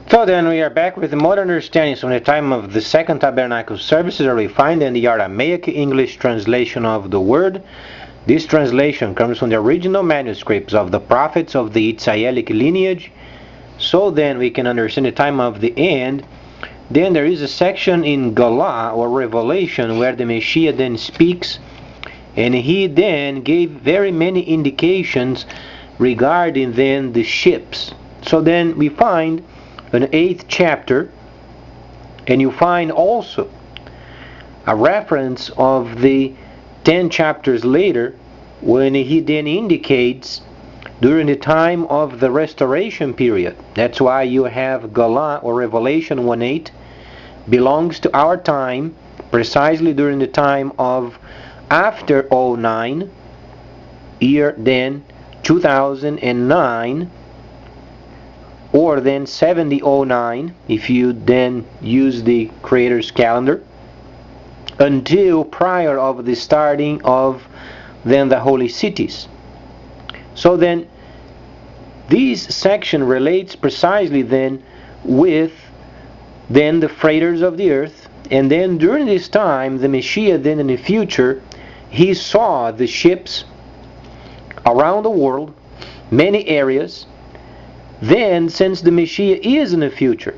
So then we are back with more understandings from the time of the second tabernacle services are refined in the Aramaic English translation of the word. This translation comes from the original manuscripts of the prophets of the Israelic lineage. So then we can understand the time of the end. Then there is a section in Gelah or Revelation where the Messiah then speaks, and he then gave very many indications regarding then the ships. So then we find an 8th chapter, and you find also a reference of the 10 chapters later when he then indicates during the time of the restoration period. That's why you have Gelah or Revelation 1:8 belongs to our time, precisely during the time of after 09, year then 2009, or then 7009 if you then use the Creator's calendar, until prior of the starting of then the holy cities. So then this section relates precisely then with then the freighters of the earth, and then during this time the Messiah then in the future he saw the ships around the world, many areas. Then, since the Messiah is in the future,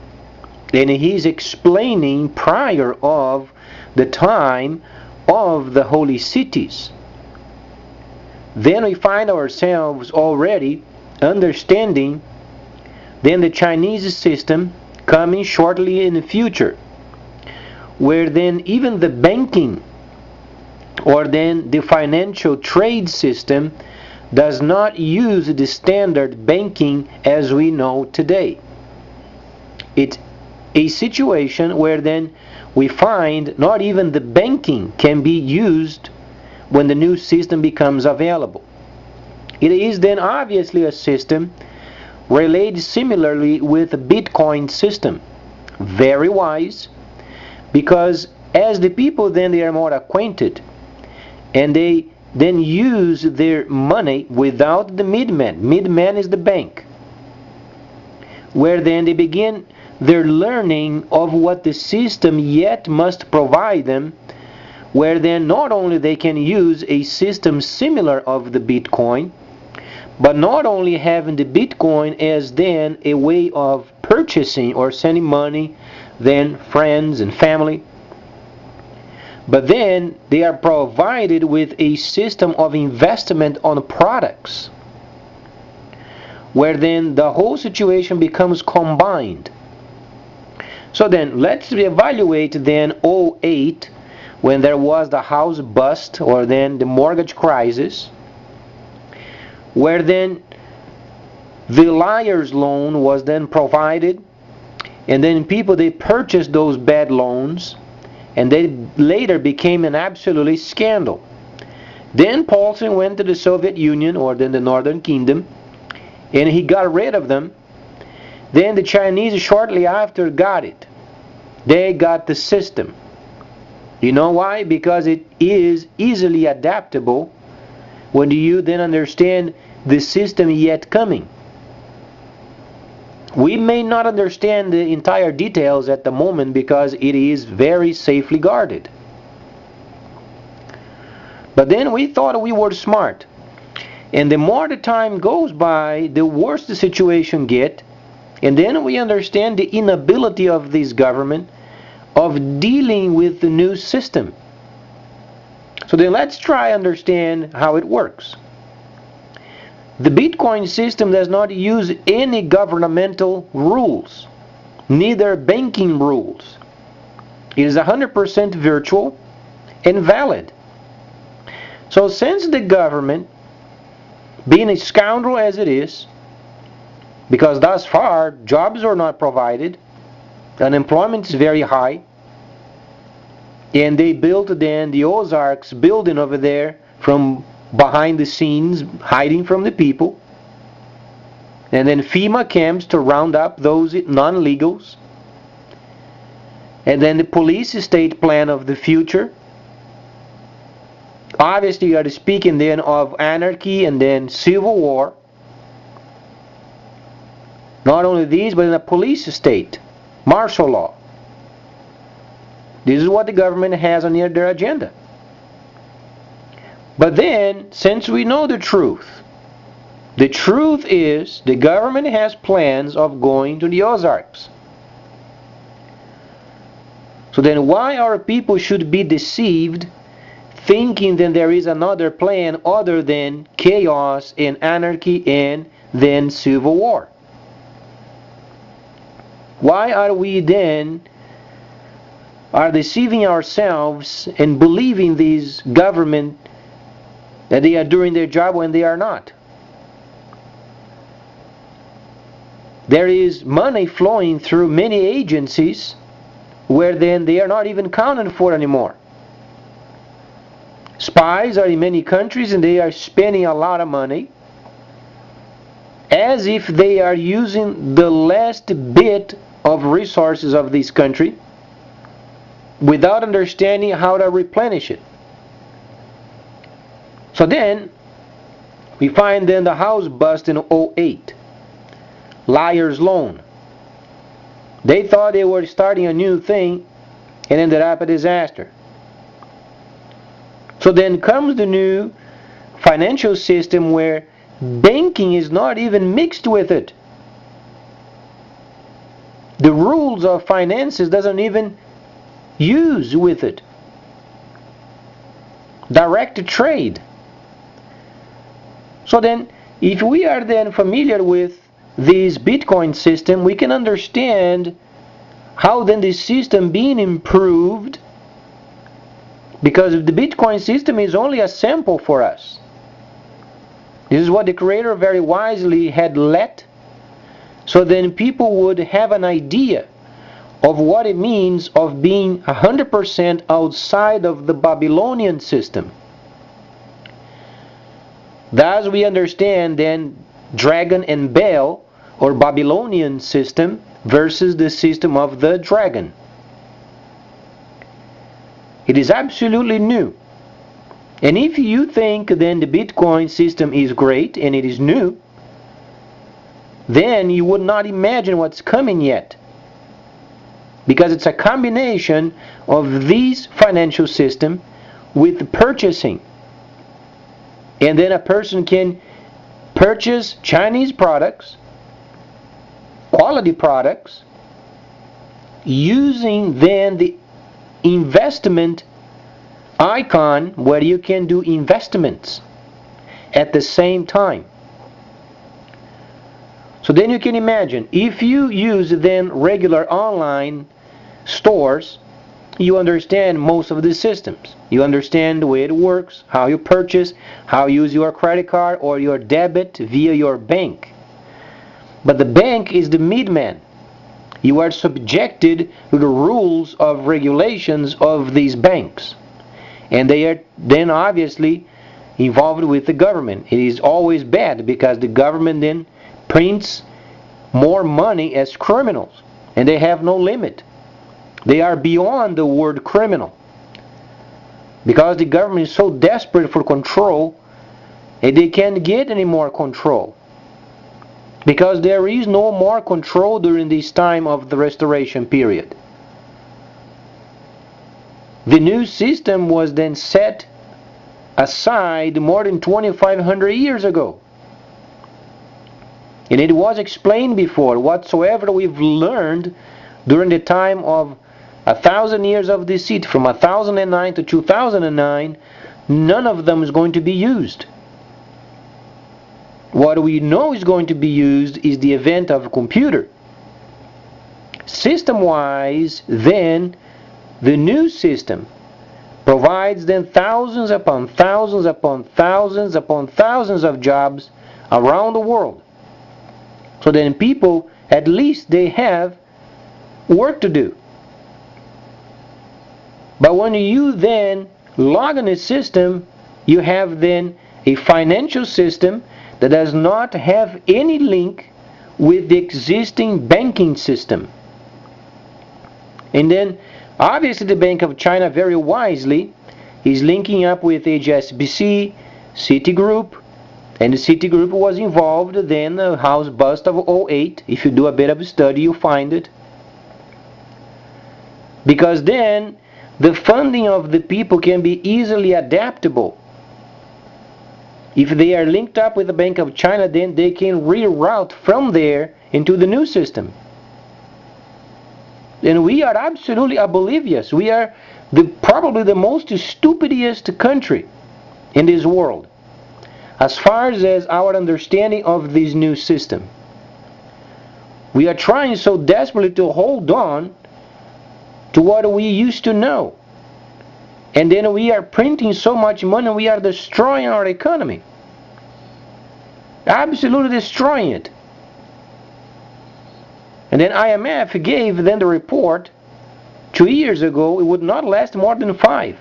and he's explaining prior of the time of the holy cities, then we find ourselves already understanding then the Chinese system coming shortly in the future, where then even the banking or then the financial trade system does not use the standard banking as we know today. It's a situation where then we find not even the banking can be used when the new system becomes available. It is then obviously a system related similarly with the Bitcoin system. Very wise, because as the people then they are more acquainted and they then use their money without the midman. Midman is the bank, where then they begin their learning of what the system yet must provide them, where then not only they can use a system similar of the Bitcoin, but not only having the Bitcoin as then a way of purchasing or sending money, then friends and family, but then they are provided with a system of investment on products, where then the whole situation becomes combined. So then let's evaluate then 08, when there was the house bust or then the mortgage crisis, where then the liar's loan was then provided, and then people they purchased those bad loans, and they later became an absolutely scandal. Then Paulson went to the Soviet Union or then the Northern Kingdom, and he got rid of them. Then the Chinese shortly after got it. They got the system. You know why? Because it is easily adaptable when you then understand the system yet coming. We may not understand the entire details at the moment because it is very safely guarded. But then we thought we were smart. And the more the time goes by, the worse the situation gets. And then we understand the inability of this government of dealing with the new system. So then let's try understand how it works. The Bitcoin system does not use any governmental rules, neither banking rules. It is 100% virtual and valid. So since the government, being a scoundrel as it is, because thus far jobs are not provided, unemployment is very high, and they built then the Ozarks building over there from behind the scenes, hiding from the people, and then FEMA camps to round up those non-legals, and then the police state plan of the future. Obviously you are speaking then of anarchy and then civil war. Not only these, but in a police state, martial law. This is what the government has on their agenda. But then, since we know the truth is the government has plans of going to the Ozarks. So then why our people should be deceived, thinking that there is another plan other than chaos and anarchy and then civil war? Why are we then deceiving ourselves and believing these government that they are doing their job when they are not? There is money flowing through many agencies where then they are not even counted for anymore. Spies are in many countries and they are spending a lot of money as if they are using the last bit of resources of this country without understanding how to replenish it. So then we find then the house bust in 2008. Liar's loan. They thought they were starting a new thing and ended up a disaster. So then comes the new financial system where banking is not even mixed with it. The rules of finances doesn't even use with it. Direct trade. So then if we are then familiar with this Bitcoin system, we can understand how then this system being improved, because the Bitcoin system is only a sample for us. This is what the Creator very wisely had let, so then people would have an idea of what it means of being 100% outside of the Babylonian system. Thus we understand then dragon and Baal, or Babylonian system, versus the system of the dragon. It is absolutely new. And if you think then the Bitcoin system is great and it is new, then you would not imagine what's coming yet. Because it's a combination of this financial system with purchasing. And then a person can purchase Chinese products, quality products, using then the investment icon where you can do investments at the same time. So then you can imagine, if you use then regular online stores, you understand most of the systems. You understand the way it works, how you purchase, how you use your credit card or your debit via your bank. But the bank is the middleman. You are subjected to the rules of regulations of these banks. And they are then obviously involved with the government. It is always bad because the government then prints more money as criminals. And they have no limit. They are beyond the word criminal. Because the government is so desperate for control, and they can't get any more control. Because there is no more control during this time of the restoration period. The new system was then set aside more than 2,500 years ago. And it was explained before, whatsoever we've learned during the time of 1,000 years of deceit, from 1009 to 2009, none of them is going to be used. What we know is going to be used is the event of a computer. System-wise, then, the new system provides then thousands upon thousands upon thousands upon thousands of jobs around the world. So then people, at least they have work to do. But when you then log in a system, you have then a financial system that does not have any link with the existing banking system. And then obviously the Bank of China very wisely is linking up with HSBC, Citigroup, And the city group was involved. Then the house bust of '08. If you do a bit of a study, you find it. Because then the funding of the people can be easily adaptable. If they are linked up with the Bank of China, then they can reroute from there into the new system. And we are absolutely oblivious. We are probably the most stupidest country in this world as far as our understanding of this new system. We are trying so desperately to hold on to what we used to know. And then we are printing so much money and we are destroying our economy. Absolutely destroying it. And then IMF gave then the report 2 years ago it would not last more than 5.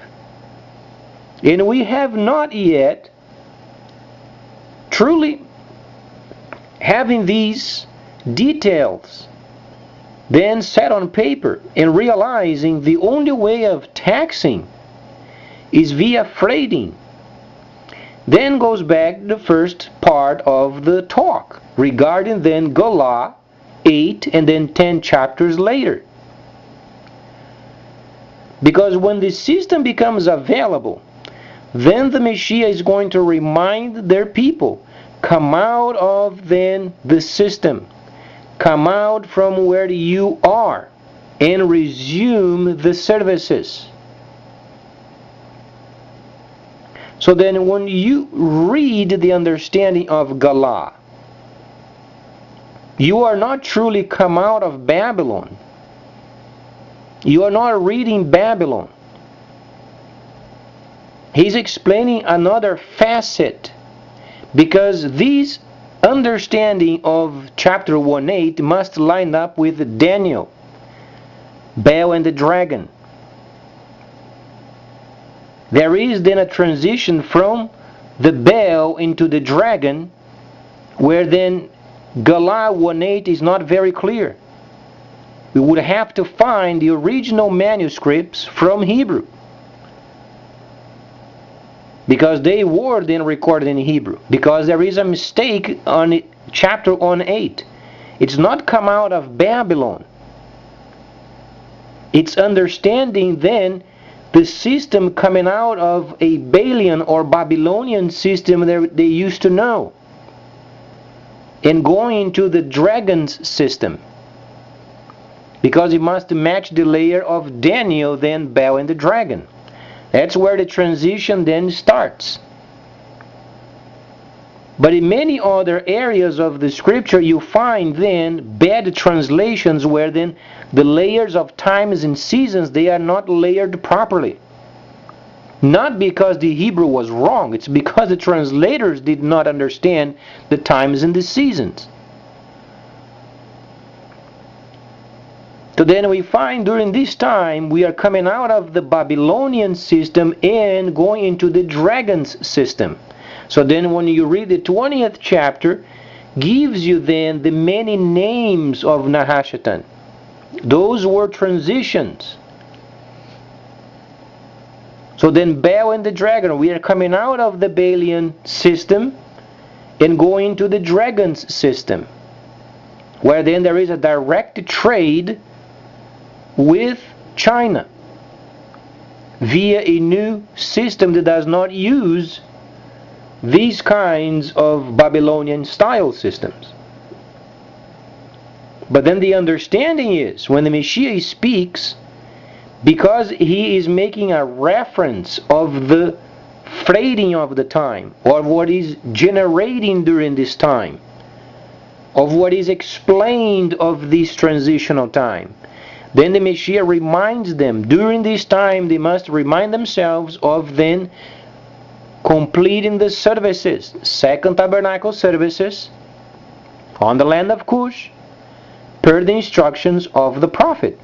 And we have not yet truly having these details then set on paper and realizing the only way of taxing is via freighting. Then goes back the first part of the talk regarding then Gelah 8 and then 10 chapters later. Because when the system becomes available, then the Messiah is going to remind their people, come out of then the system, come out from where you are and resume the services. So then when you read the understanding of Gelah, you are not truly come out of Babylon. You are not reading Babylon. He's explaining another facet, because this understanding of chapter 1:8 must line up with Daniel, Baal and the dragon. There is then a transition from the Baal into the dragon, where then Gelah 1:8 is not very clear. We would have to find the original manuscripts from Hebrew, because they were then recorded in Hebrew. Because there is a mistake on chapter 1:8. It's not come out of Babylon. It's understanding then the system coming out of a Balian or Babylonian system that they used to know, and going into the dragon's system, because it must match the layer of Daniel, then Baal and the dragon. That's where the transition then starts. But in many other areas of the scripture you find then bad translations, where then the layers of times and seasons, they are not layered properly. Not because the Hebrew was wrong, it's because the translators did not understand the times and the seasons. So then we find during this time we are coming out of the Babylonian system and going into the dragon's system. So then when you read the 20th chapter, gives you then the many names of Nahashatan. Those were transitions. So then Baal and the dragon, we are coming out of the Balian system and going into the dragon's system, where then there is a direct trade with China via a new system that does not use these kinds of Babylonian style systems. But then the understanding is, when the Messiah speaks, because he is making a reference of the freighting of the time, or what is generating during this time, of what is explained of this transitional time, then the Messiah reminds them, during this time they must remind themselves of then completing the services, second tabernacle services on the land of Kush, per the instructions of the prophet.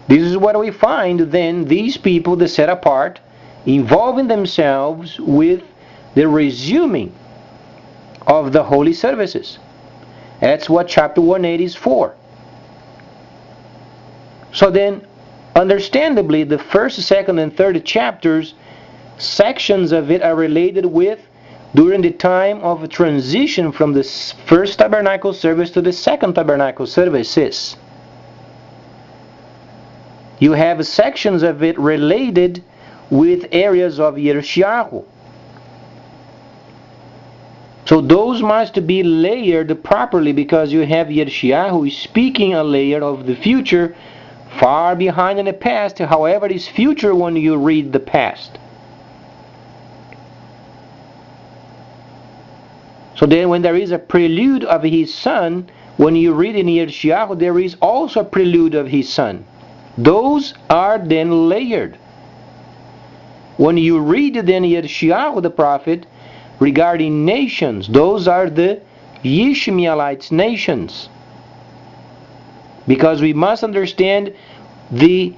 This is what we find then, these people that set apart, involving themselves with the resuming of the holy services. That's what chapter 1:8 is for. So then, understandably, the first, second, and third chapters, sections of it are related with during the time of transition from the first tabernacle service to the second tabernacle services. You have sections of it related with areas of Yeshayahu. So those must be layered properly, because you have Yeshayahu speaking a layer of the future far behind in the past. However, it is future when you read the past. So then when there is a prelude of his son, when you read in Yeshayahu, there is also a prelude of his son. Those are then layered. When you read then Yeshayahu the prophet regarding nations, those are the Ishmaelites nations. Because we must understand the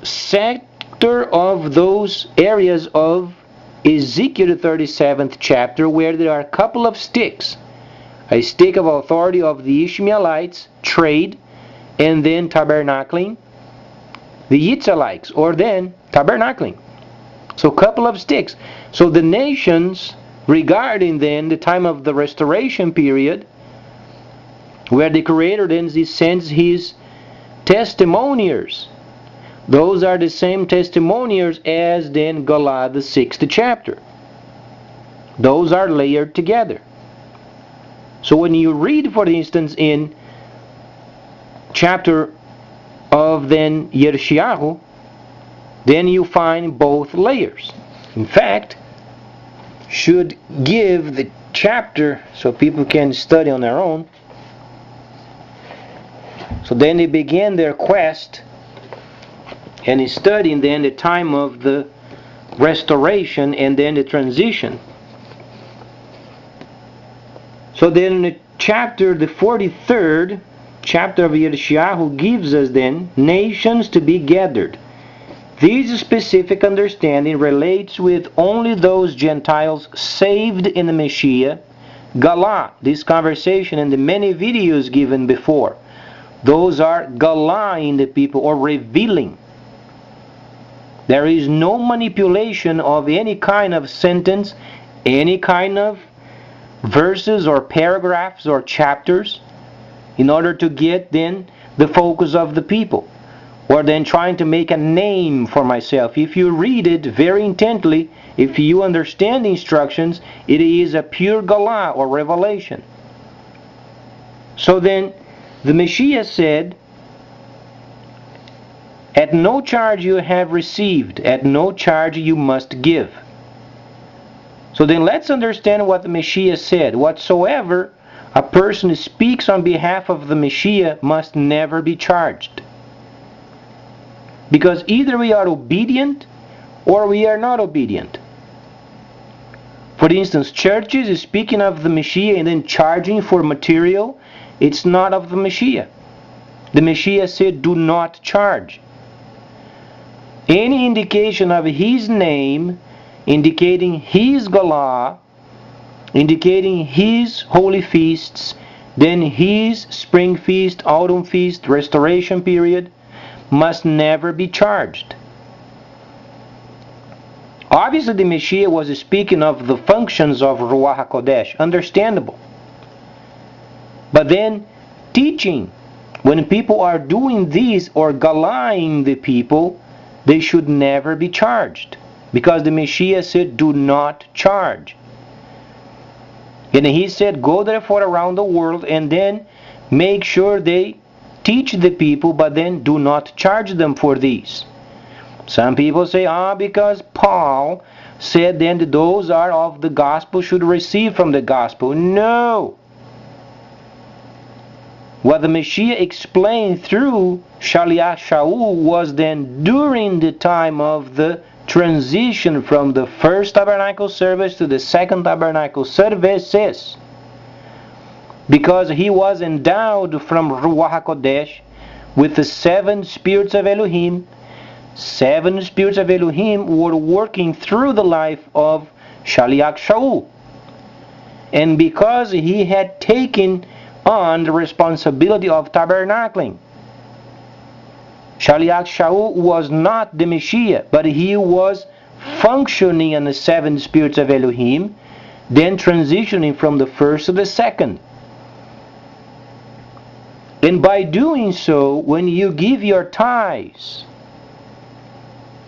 sector of those areas of Ezekiel the 37th chapter, where there are a couple of sticks. A stick of authority of the Ishmaelites, trade, and then tabernacling. The Yitzhalites, or then tabernacling. So a couple of sticks. So the nations, regarding then the time of the restoration period, where the Creator then sends his testimoniers. Those are the same testimoniers as then Gelah, the 6th chapter. Those are layered together. So when you read, for instance, in chapter of then Yeshayahu, then you find both layers. In fact, should give the chapter so people can study on their own. So then they began their quest and studying then the time of the restoration and then the transition. So then the chapter, the 43rd chapter of Yeshayahu, gives us then nations to be gathered. This specific understanding relates with only those Gentiles saved in the Messiah. Gelah, this conversation and the many videos given before, those are Gelah in the people, or revealing. There is no manipulation of any kind of sentence, any kind of verses or paragraphs or chapters in order to get then the focus of the people, or then trying to make a name for myself. If you read it very intently, if you understand the instructions, it is a pure Gelah or revelation. So then the Messiah said, at no charge you have received, at no charge you must give. So then let's understand what the Messiah said. Whatsoever a person speaks on behalf of the Messiah must never be charged. Because either we are obedient or we are not obedient. For instance, churches speaking of the Messiah and then charging for material, it's not of the Messiah. The Messiah said, do not charge. Any indication of his name, indicating his Gelah, indicating his holy feasts, then his spring feast, autumn feast, restoration period, must never be charged. Obviously the Messiah was speaking of the functions of Ruach HaKodesh, understandable. But then teaching, when people are doing these or galahing the people, they should never be charged. Because the Messiah said, do not charge. And he said, go therefore around the world and then make sure they teach the people, but then do not charge them for these. Some people say, because Paul said then that those are of the gospel should receive from the gospel. No! What the Messiah explained through Shaliach Shaul was then during the time of the transition from the first tabernacle service to the second tabernacle services. Because he was endowed from Ruach HaKodesh with the 7 spirits of Elohim. 7 spirits of Elohim were working through the life of Shaliach Shaul. And because he had taken on the responsibility of tabernacling, Shaliach Shaul was not the Messiah, but he was functioning in the 7 spirits of Elohim, then transitioning from the first to the second. And by doing so, when you give your tithes,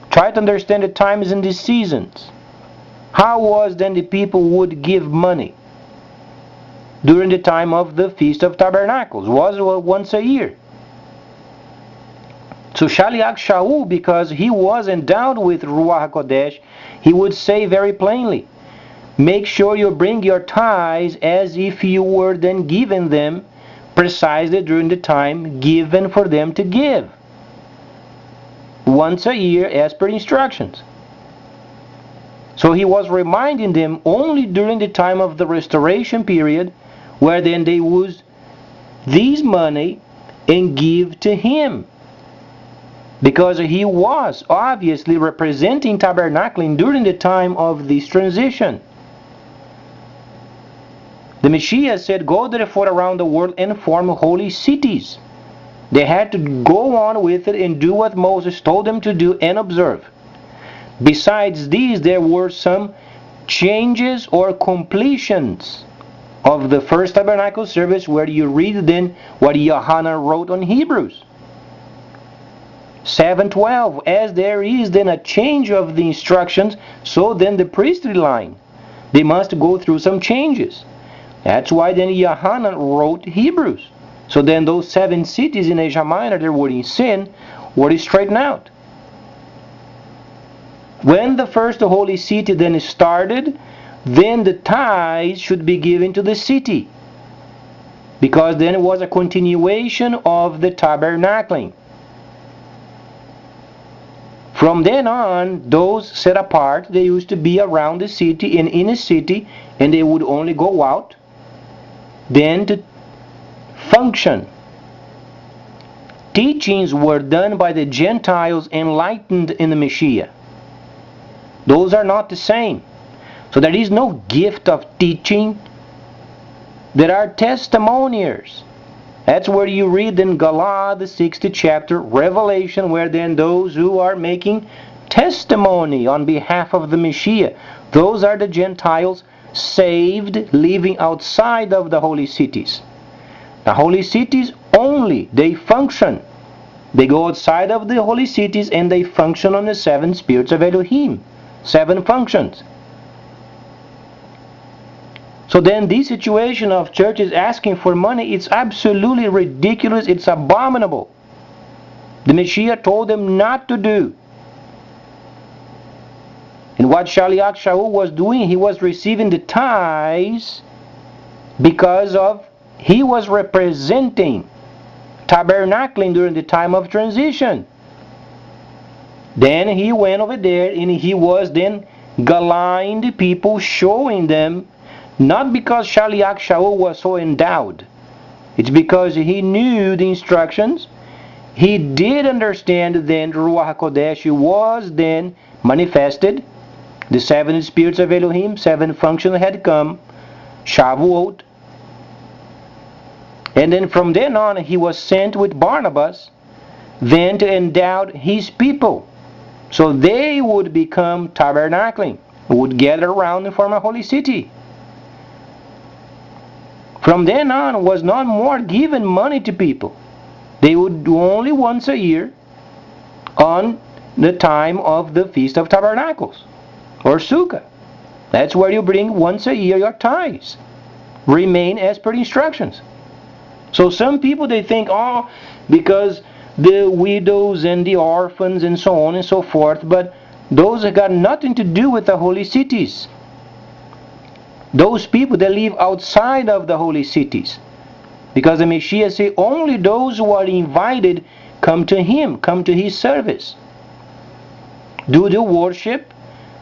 try to understand the times and the seasons. How was then the people would give money during the time of the Feast of Tabernacles? Was once a year. So Shaliach Shaul, because he was endowed with Ruach HaKodesh, he would say very plainly, make sure you bring your tithes as if you were then giving them precisely during the time given for them to give. Once a year as per instructions. So he was reminding them only during the time of the restoration period, where then they would these money and give to him. Because he was obviously representing tabernacling during the time of this transition. The Messiah said, go therefore around the world and form holy cities. They had to go on with it and do what Moses told them to do and observe. Besides these, there were some changes or completions of the first tabernacle service, where you read then what Yohanan wrote on Hebrews 7:12. As there is then a change of the instructions, so then the priestly line, they must go through some changes. That's why then Yohanan wrote Hebrews. So then those 7 cities in Asia Minor that were in sin were straightened out. When the first holy city then started, then the tithes should be given to the city, because then it was a continuation of the tabernacling. From then on, those set apart, they used to be around the city and in a city, and they would only go out then to function. Teachings were done by the Gentiles enlightened in the Messiah. Those are not the same. So there is no gift of teaching. There are testimoniers. That's where you read in Gelah, the 60th chapter, Revelation, where then those who are making testimony on behalf of the Messiah, those are the Gentiles saved, living outside of the holy cities. The holy cities only, they function. They go outside of the holy cities and they function on the 7 spirits of Elohim. 7 functions. So then this situation of churches asking for money, it's absolutely ridiculous, it's abominable. The Messiah told them not to do. And what Shaliach Shaul was doing, he was receiving the tithes because of he was representing tabernacling during the time of transition. Then he went over there and he was then galahing the people, showing them, not because Shaliach Shaul was so endowed. It's because he knew the instructions. He did understand then Ruach HaKodesh was then manifested. The 7 spirits of Elohim, 7 functions had come. Shavuot. And then from then on he was sent with Barnabas then to endow his people. So they would become tabernacling, would gather around and form a holy city. From then on was not more given money to people. They would do only once a year on the time of the Feast of Tabernacles or Sukkah. That's where you bring once a year your tithes. Remain as per instructions. So some people, they think, oh, because the widows and the orphans and so on and so forth, but those have got nothing to do with the holy cities. Those people, they live outside of the holy cities. Because the Messiah said, only those who are invited come to him, come to his service. Do the worship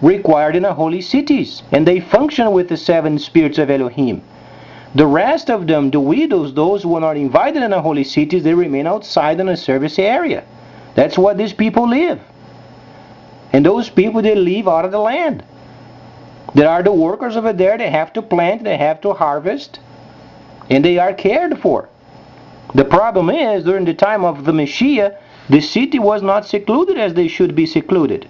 required in the holy cities. And they function with the 7 spirits of Elohim. The rest of them, the widows, those who are not invited in the holy cities, they remain outside in the service area. That's where these people live. And those people, they live out of the land. There are the workers over there, they have to plant, they have to harvest, and they are cared for. The problem is, during the time of the Messiah, the city was not secluded as they should be secluded.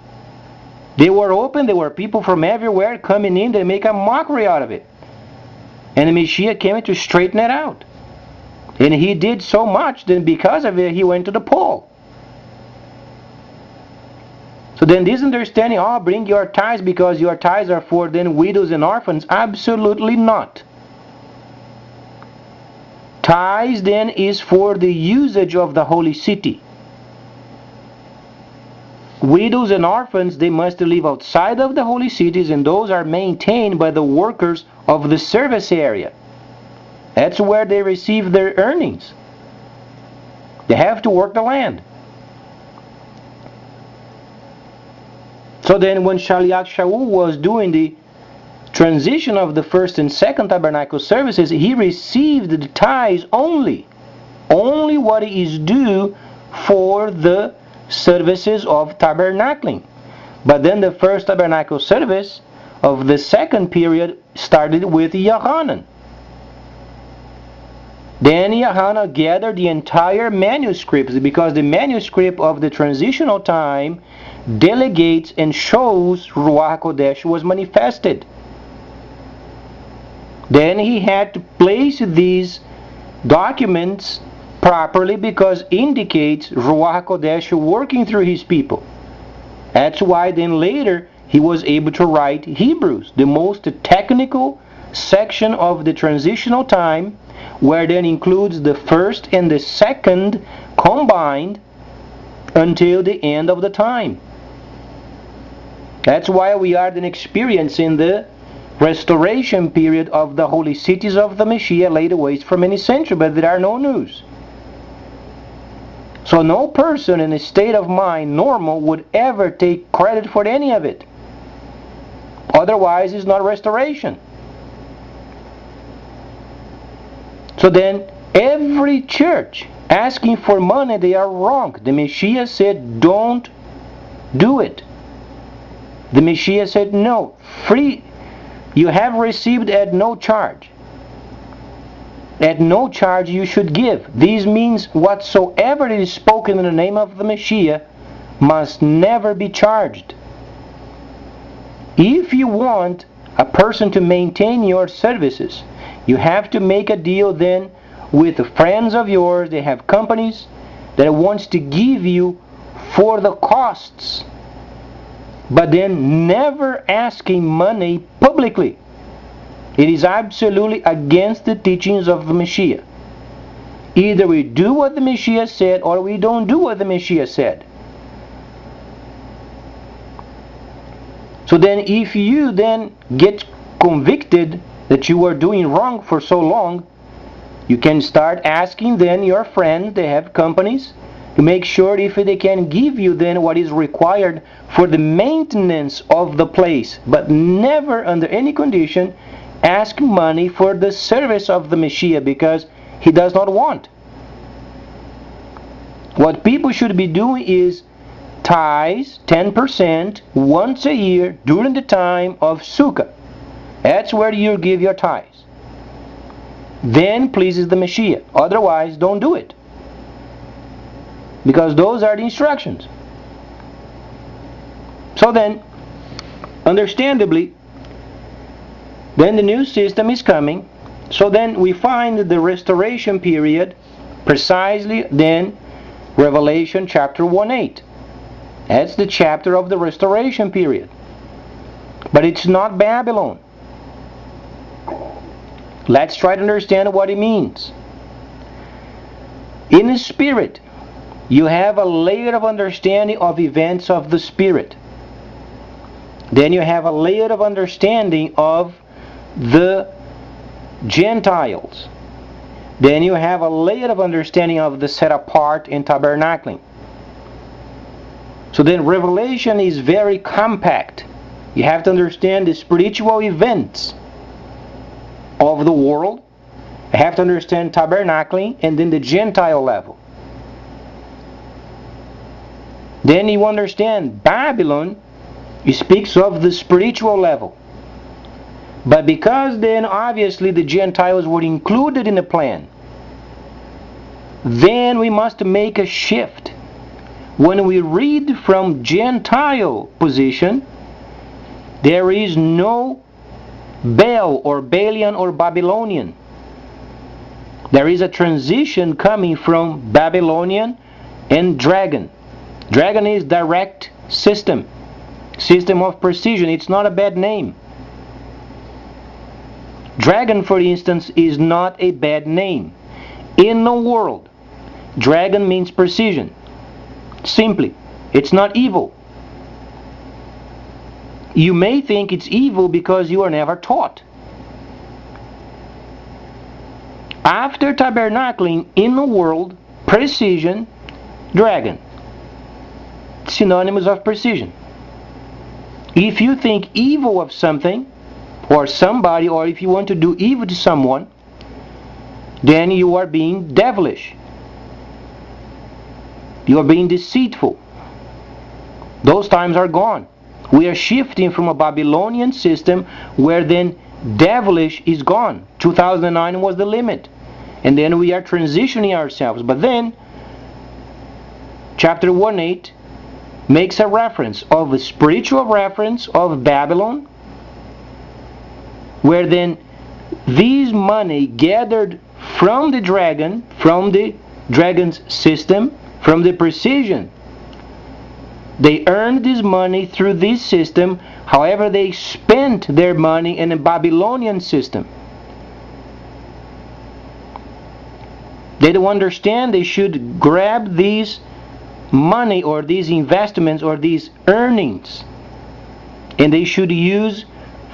They were open, there were people from everywhere coming in, they make a mockery out of it. And the Messiah came to straighten it out. And he did so much, then because of it, he went to the pole. So then this understanding, oh, bring your tithes because your tithes are for then widows and orphans. Absolutely not. Tithes then is for the usage of the holy city. Widows and orphans, they must live outside of the holy cities, and those are maintained by the workers of the service area. That's where they receive their earnings. They have to work the land. So then when Shaliach Shaul was doing the transition of the first and second tabernacle services, he received the tithes only what is due for the services of tabernacling. But then the first tabernacle service of the second period started with Yohanan. Then Yohanan gathered the entire manuscripts, because the manuscript of the transitional time delegates and shows Ruach HaKodesh was manifested. Then he had to place these documents properly, because indicates Ruach HaKodesh working through his people. That's why then later he was able to write Hebrews, the most technical section of the transitional time, where then includes the first and the second combined until the end of the time. That's why we are then experiencing the restoration period of the holy cities of the Messiah laid waste for many centuries, but there are no news. So no person in a state of mind normal would ever take credit for any of it. Otherwise, it's not restoration. So then, every church asking for money, they are wrong. The Messiah said, don't do it. The Messiah said, no, free. You have received at no charge. At no charge you should give. This means whatsoever is spoken in the name of the Messiah must never be charged. If you want a person to maintain your services, you have to make a deal then with friends of yours. They have companies that wants to give you for the costs, but then never asking money publicly. It is absolutely against the teachings of the Messiah. Either we do what the Messiah said, or we don't do what the Messiah said. So then if you then get convicted that you were doing wrong for so long, you can start asking then your friends, they have companies, to make sure if they can give you then what is required for the maintenance of the place, but never under any condition ask money for the service of the Messiah, because he does not want. What people should be doing is tithes 10% once a year during the time of Sukkah. That's where you give your tithes. Then pleases the Messiah. Otherwise, don't do it, because those are the instructions. So then, understandably, then the new system is coming. So then we find the restoration period precisely then Revelation chapter 1:8. That's the chapter of the restoration period. But it's not Babylon. Let's try to understand what it means. In the Spirit, you have a layer of understanding of events of the Spirit. Then you have a layer of understanding of the Gentiles. Then you have a layer of understanding of the set apart in tabernacling. So then Revelation is very compact. You have to understand the spiritual events of the world. You have to understand tabernacling, and then the Gentile level. Then you understand Babylon. It speaks of the spiritual level. But because then obviously the Gentiles were included in the plan, then we must make a shift. When we read from Gentile position, There is no Baal or Balian or Babylonian. There is a transition coming from Babylonian and dragon. Dragon is direct system of precision. It's not a bad name. Dragon, for instance, is not a bad name. In the world, dragon means precision. Simply, it's not evil. You may think it's evil because you are never taught. After tabernacling in the world, precision, dragon. Synonymous of precision. If you think evil of something, or somebody, or if you want to do evil to someone, then you are being devilish. You are being deceitful. Those times are gone. We are shifting from a Babylonian system where then devilish is gone. 2009 was the limit. And then we are transitioning ourselves. But then, chapter 1:8 makes a reference of a spiritual reference of Babylon, where then these money gathered from the dragon's system, from the precision, they earned this money through this system. However, they spent their money in a Babylonian system. They don't understand they should grab these money or these investments or these earnings, and they should use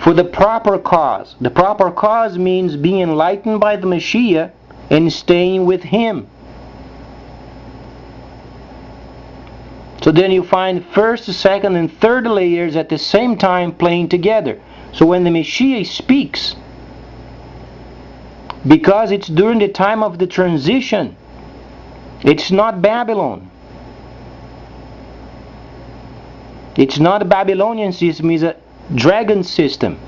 for the proper cause. The proper cause means being enlightened by the Messiah and staying with Him. So then you find first, second, and third layers at the same time playing together. So when the Messiah speaks, because it's during the time of the transition, it's not Babylon. It's not a Babylonian system, it's a dragon system.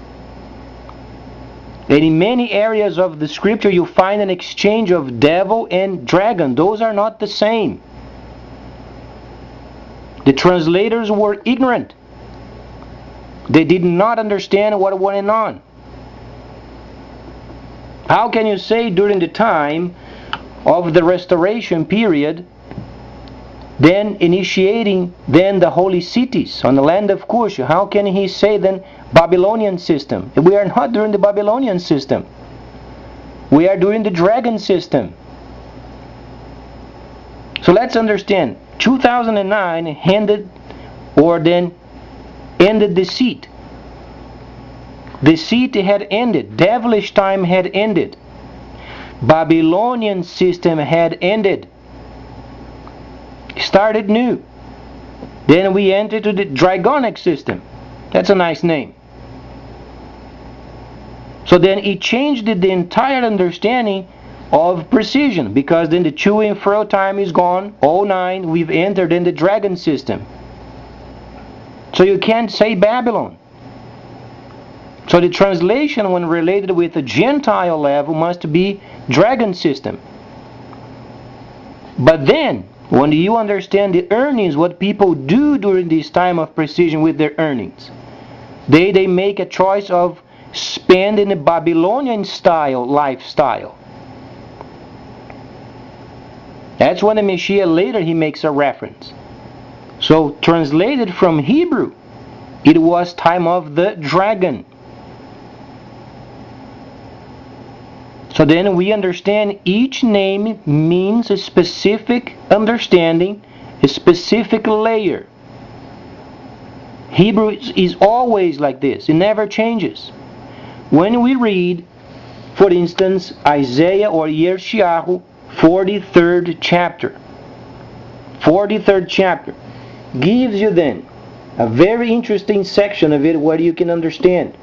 And in many areas of the scripture you find an exchange of devil and dragon. Those are not the same. The translators were ignorant. They did not understand what went on. How can you say during the time of the restoration period, then initiating then the holy cities on the land of Kush, how can he say then Babylonian system? We are not during the Babylonian system. We are during the dragon system. So let's understand, 2009 ended deceit. Deceit had ended. Devilish time had ended. Babylonian system had ended. Started new. Then we entered to the dragonic system. That's a nice name. So then it changed the entire understanding of precision, because then the to and fro time is gone. 09, we've entered in the dragon system. So you can't say Babylon. So the translation, when related with the Gentile level, must be dragon system. But then, when you understand the earnings, what people do during this time of precision with their earnings, they make a choice of spending a Babylonian style lifestyle. That's when the Messiah later he makes a reference. So translated from Hebrew, it was time of the dragon. So then we understand each name means a specific understanding, a specific layer. Hebrew is always like this. It never changes. When we read, for instance, Isaiah or Yeshayahu, 43rd chapter. 43rd chapter gives you then a very interesting section of it where you can understand.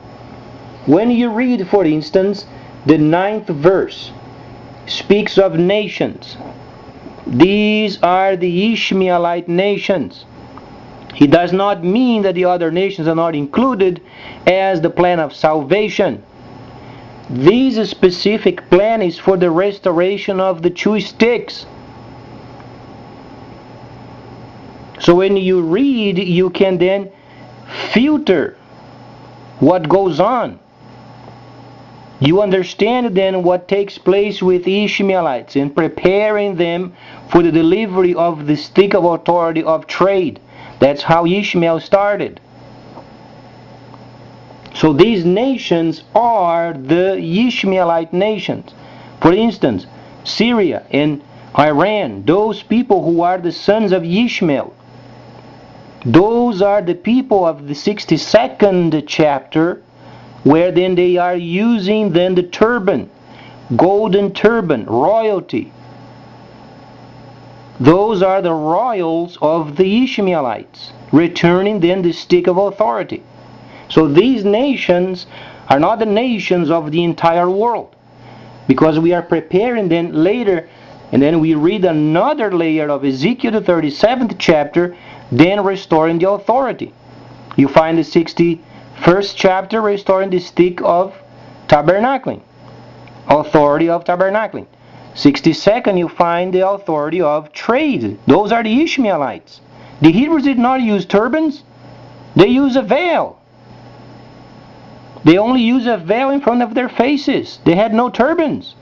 When you read, for instance, the 9th verse speaks of nations. These are the Ishmaelite nations. It does not mean that the other nations are not included as the plan of salvation. This specific plan is for the restoration of the two sticks. So when you read, you can then filter what goes on. You understand then what takes place with Ishmaelites in preparing them for the delivery of the stick of authority of trade. That's how Ishmael started. So these nations are the Ishmaelite nations. For instance, Syria and Iran, those people who are the sons of Ishmael, those are the people of the 62nd chapter, where then they are using then the turban, golden turban, royalty. Those are the royals of the Ishmaelites, returning then the stick of authority. So these nations are not the nations of the entire world, because we are preparing then later, and then we read another layer of Ezekiel, the 37th chapter, then restoring the authority. You find the 61st chapter restoring the stick of tabernacling, authority of tabernacling. 62nd you find the authority of trade. Those are the Ishmaelites. The Hebrews did not use turbans, they use a veil. They only use a veil in front of their faces. They had no turbans.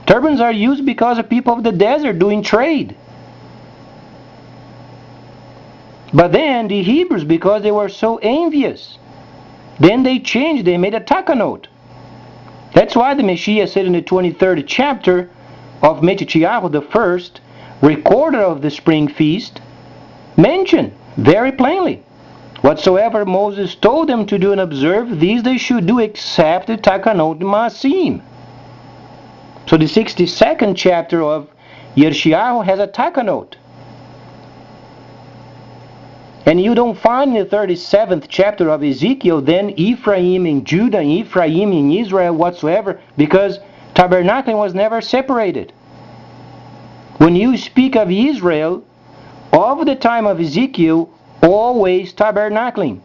Turbans are used because of people of the desert doing trade. But then the Hebrews, because they were so envious, then they changed, they made a takanot. That's why the Messiah said in the 23rd chapter of Metchiahu, the first recorder of the spring feast, mentioned very plainly, whatsoever Moses told them to do and observe, these they should do except the takanot maasim. So the 62nd chapter of Yeshayahu has a takanot. And you don't find in the 37th chapter of Ezekiel then Ephraim and Judah, and Ephraim and Israel whatsoever, because tabernacling was never separated. When you speak of Israel, of the time of Ezekiel, always tabernacling.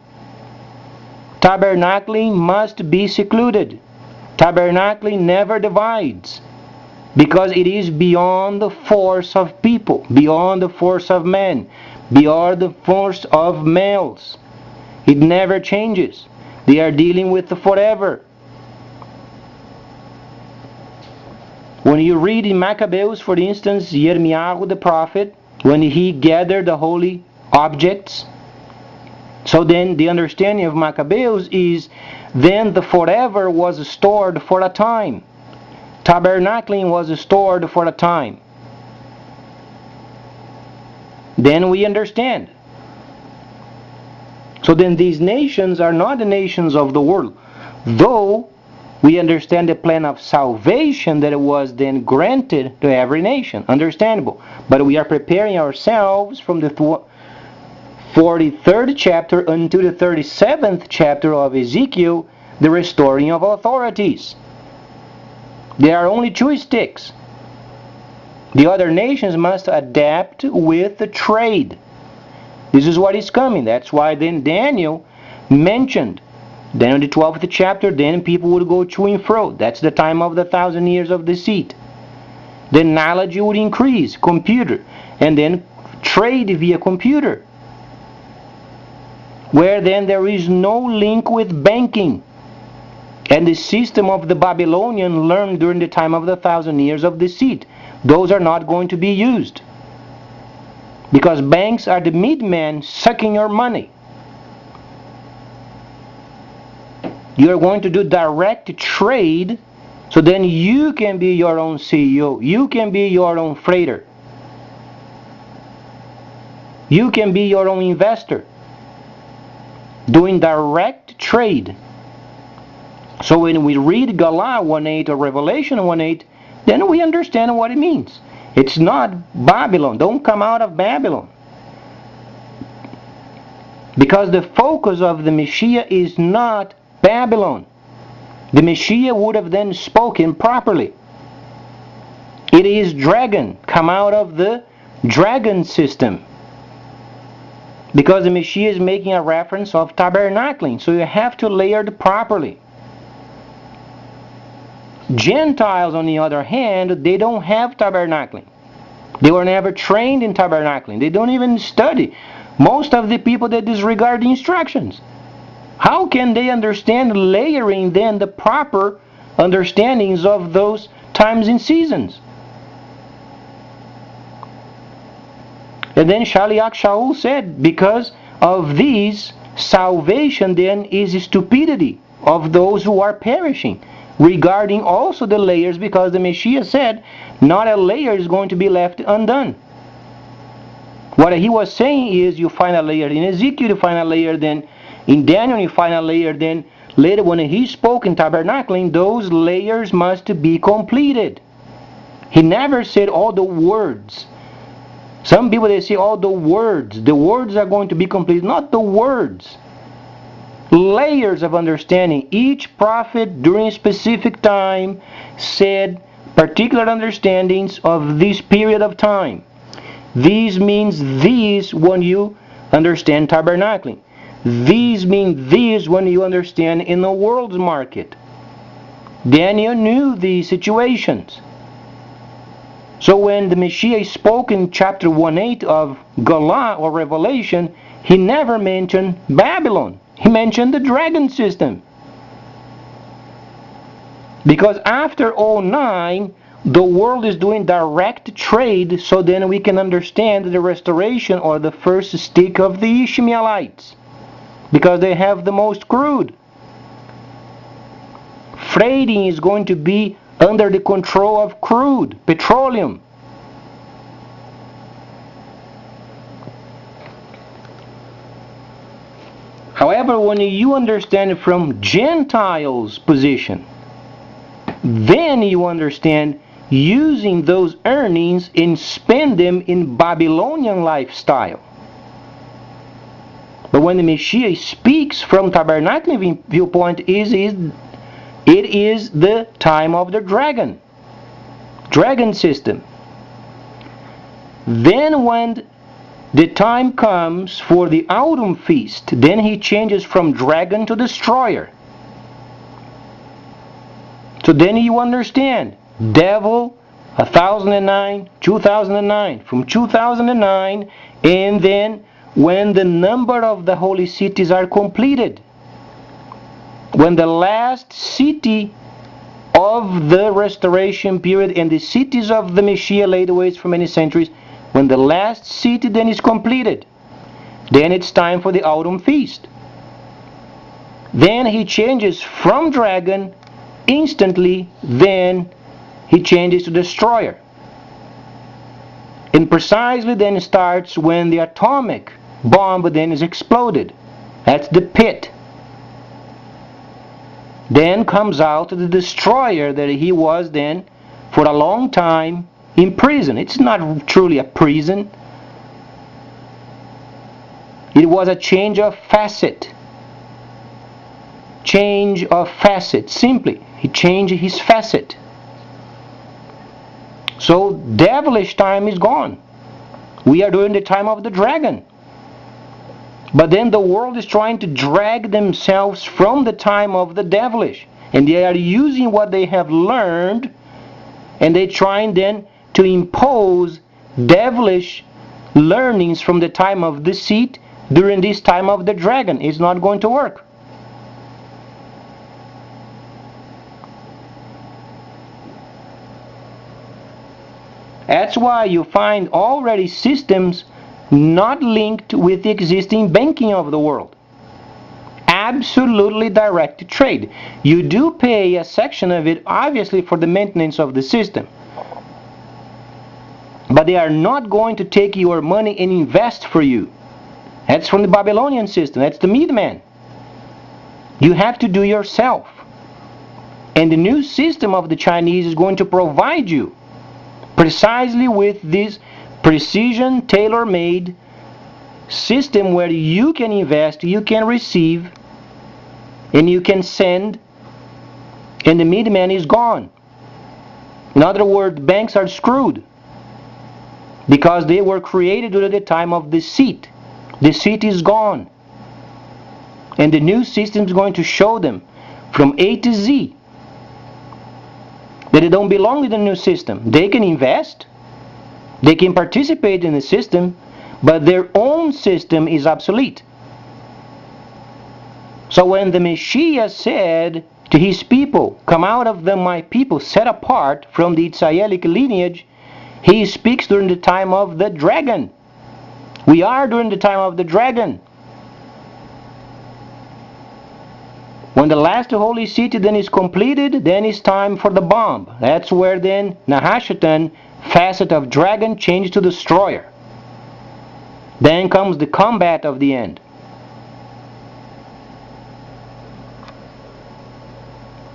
Tabernacling must be secluded. Tabernacling never divides, because it is beyond the force of people, beyond the force of men, beyond the force of males. It never changes. They are dealing with the forever. When you read in Maccabees, for instance, Yirmiyahu the prophet, when he gathered the holy objects, so then the understanding of Maccabees is then the forever was stored for a time. Tabernacling was stored for a time. Then we understand. So then these nations are not the nations of the world, though we understand the plan of salvation that it was then granted to every nation. Understandable. But we are preparing ourselves from the 43rd chapter unto the 37th chapter of Ezekiel, the restoring of authorities. There are only two sticks. The other nations must adapt with the trade. This is what is coming. That's why then Daniel mentioned, then in the 12th chapter, then people would go to and fro. That's the time of the 1,000 years of deceit. Then knowledge would increase, computer, and then trade via computer, where then there is no link with banking. And the system of the Babylonian learned during the time of the 1,000 years of deceit, those are not going to be used, because banks are the middlemen sucking your money. You are going to do direct trade, so then you can be your own CEO, you can be your own freighter, you can be your own investor, doing direct trade. So when we read Gelah 1:8 or Revelation 1:8, then we understand what it means. It's not Babylon. Don't come out of Babylon. Because the focus of the Messiah is not Babylon. The Messiah would have then spoken properly. It is dragon. Come out of the dragon system. Because the Messiah is making a reference of tabernacling. So you have to layer it properly. Gentiles, on the other hand, they don't have tabernacling. They were never trained in tabernacling. They don't even study. Most of the people, they disregard the instructions. How can they understand layering then the proper understandings of those times and seasons? And then Shaliach Shaul said, because of these, salvation then is stupidity of those who are perishing, regarding also the layers, because the Messiah said, not a layer is going to be left undone. What he was saying is, you find a layer in Ezekiel, you find a layer then in Daniel, you find a layer then later when he spoke in Tabernacling, those layers must be completed. He never said all the words. Some people, they say all the words are going to be completed. Not the words. Layers of understanding. Each prophet during a specific time said particular understandings of this period of time. These means these when you understand tabernacling. These mean these when you understand in the world's market. Daniel knew these situations. So when the Messiah spoke in chapter 1:8 of Gelah or Revelation, he never mentioned Babylon. He mentioned the dragon system. Because after 09, the world is doing direct trade, so then we can understand the restoration or the first stick of the Ishmaelites. Because they have the most crude. Freighting is going to be under the control of crude, petroleum. However, when you understand it from Gentiles' position, then you understand using those earnings and spend them in Babylonian lifestyle. But when the Messiah speaks from tabernacling viewpoint, it is the time of the dragon system. Then when the time comes for the autumn feast, then he changes from dragon to destroyer. So then you understand, devil, 1009, 2009, from 2009, and then when the number of the holy cities are completed, when the last city of the restoration period and the cities of the Messiah laid waste for many centuries, when the last city then is completed, then it's time for the autumn feast. Then he changes from dragon instantly, then he changes to destroyer. And precisely then starts when the atomic bomb then is exploded. That's the pit. Then comes out the destroyer that he was then for a long time in prison. It's not truly a prison. It was a change of facet. Change of facet, simply. He changed his facet. So devilish time is gone. We are during the time of the dragon. But then the world is trying to drag themselves from the time of the devilish. And they are using what they have learned, and they're trying then to impose devilish learnings from the time of deceit during this time of the dragon. It's not going to work. That's why you find already systems not linked with the existing banking of the world. Absolutely direct trade. You do pay a section of it, obviously, for the maintenance of the system. But they are not going to take your money and invest for you. That's from the Babylonian system. That's the middleman. You have to do yourself. And the new system of the Chinese is going to provide you precisely with this precision, tailor-made system where you can invest, you can receive, and you can send, and the middleman is gone. In other words, banks are screwed because they were created during the time of deceit. Deceit is gone. And the new system is going to show them from A to Z that they don't belong to the new system. They can invest, they can participate in the system, but their own system is obsolete. So when the Messiah said to his people, come out of them, my people, set apart from the Israelic lineage, he speaks during the time of the dragon. We are during the time of the dragon. When the last holy city then is completed, then it's time for the bomb. That's where then Nahashatan, facet of dragon, changed to destroyer. Then comes the combat of the end.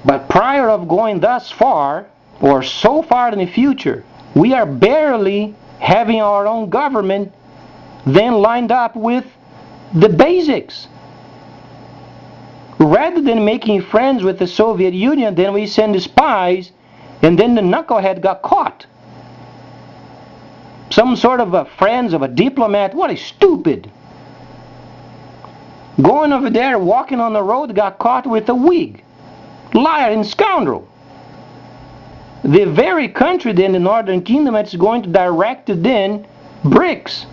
But prior of going thus far, or so far in the future, we are barely having our own government then lined up with the basics. Rather than making friends with the Soviet Union, then we send the spies, and then the knucklehead got caught. Some sort of a friends of a diplomat. What is stupid? Going over there, walking on the road, got caught with a wig. Liar and scoundrel. The very country then, the Northern Kingdom, that's going to direct then BRICS.